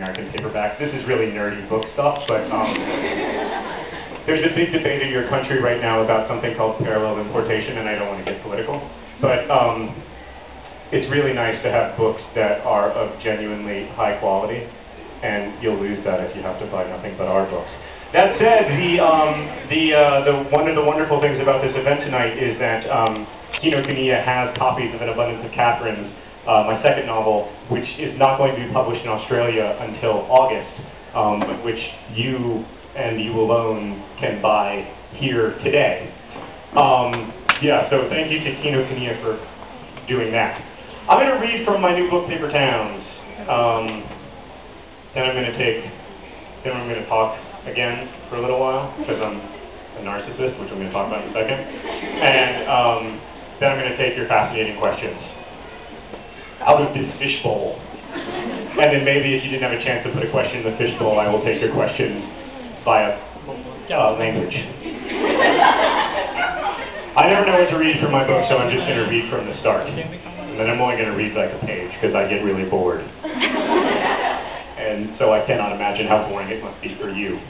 American paperback. This is really nerdy book stuff, but there's a big debate in your country right now about something called parallel importation, and I don't want to get political, but it's really nice to have books that are of genuinely high quality, and you'll lose that if you have to buy nothing but our books. That said, one of the wonderful things about this event tonight is that Kinokuniya has copies of An Abundance of Catherines, my second novel, which is not going to be published in Australia until August, but which you and you alone can buy here today. Yeah, so thank you to Kinokuniya for doing that. I'm going to read from my new book, Paper Towns. Then I'm going to talk again for a little while, because I'm a narcissist, which I'm going to talk about in a second. And then I'm going to take your fascinating questions out of this fishbowl. And then maybe if you didn't have a chance to put a question in the fishbowl, I will take your questions via language. I never know what to read from my book, so I'm just going to read from the start. And then I'm only going to read like a page, because I get really bored. And so I cannot imagine how boring it must be for you.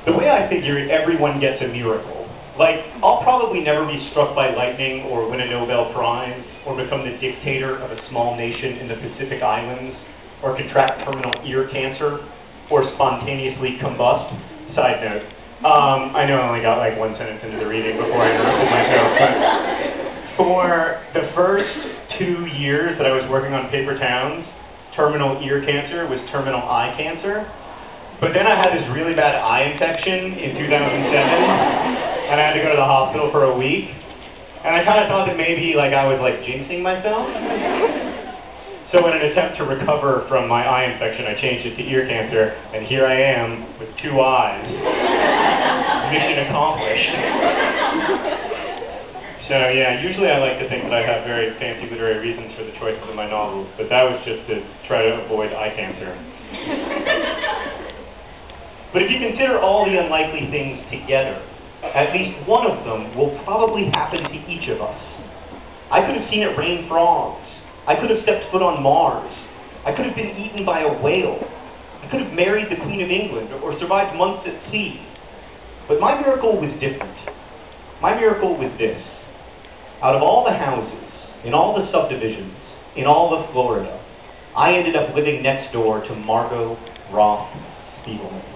The way I figure it, everyone gets a miracle. Like, I'll probably never be struck by lightning or win a Nobel Prize or become the dictator of a small nation in the Pacific Islands or contract terminal ear cancer or spontaneously combust. Side note, I know I only got like one sentence into the reading before I interrupted myself, but for the first 2 years that I was working on Paper Towns, terminal ear cancer was terminal eye cancer. But then I had this really bad eye infection in 2007, and I had to go to the hospital for a week. And I kind of thought that maybe like I was like jinxing myself. So in an attempt to recover from my eye infection, I changed it to ear cancer, and here I am with 2 eyes. Mission accomplished. So yeah, usually I like to think that I have very fancy literary reasons for the choices of my novels, but that was just to try to avoid eye cancer. But if you consider all the unlikely things together, at least one of them will probably happen to each of us. I could have seen it rain frogs. I could have stepped foot on Mars. I could have been eaten by a whale. I could have married the Queen of England or survived months at sea. But my miracle was different. My miracle was this. Out of all the houses, in all the subdivisions, in all of Florida, I ended up living next door to Margot Roth Spiegelman.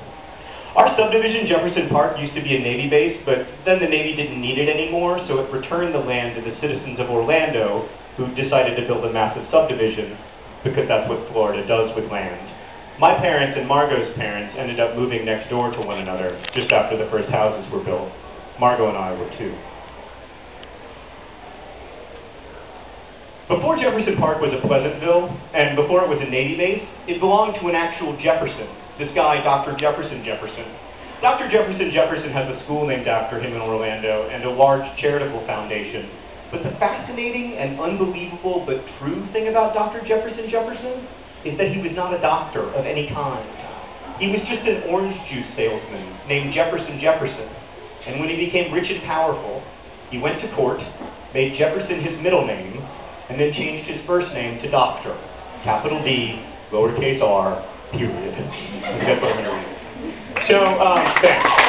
Our subdivision, Jefferson Park, used to be a Navy base, but then the Navy didn't need it anymore, so it returned the land to the citizens of Orlando, who decided to build a massive subdivision, because that's what Florida does with land. My parents and Margot's parents ended up moving next door to one another just after the first houses were built. Margot and I were too. Before Jefferson Park was a Pleasantville, and before it was a Navy base, it belonged to an actual Jefferson. This guy, Dr. Jefferson Jefferson. Dr. Jefferson Jefferson has a school named after him in Orlando and a large charitable foundation. But the fascinating and unbelievable but true thing about Dr. Jefferson Jefferson is that he was not a doctor of any kind. He was just an orange juice salesman named Jefferson Jefferson. And when he became rich and powerful, he went to court, made Jefferson his middle name, and then changed his first name to Doctor. Capital D, lowercase r, period. That's what I'm going to read. So, thanks.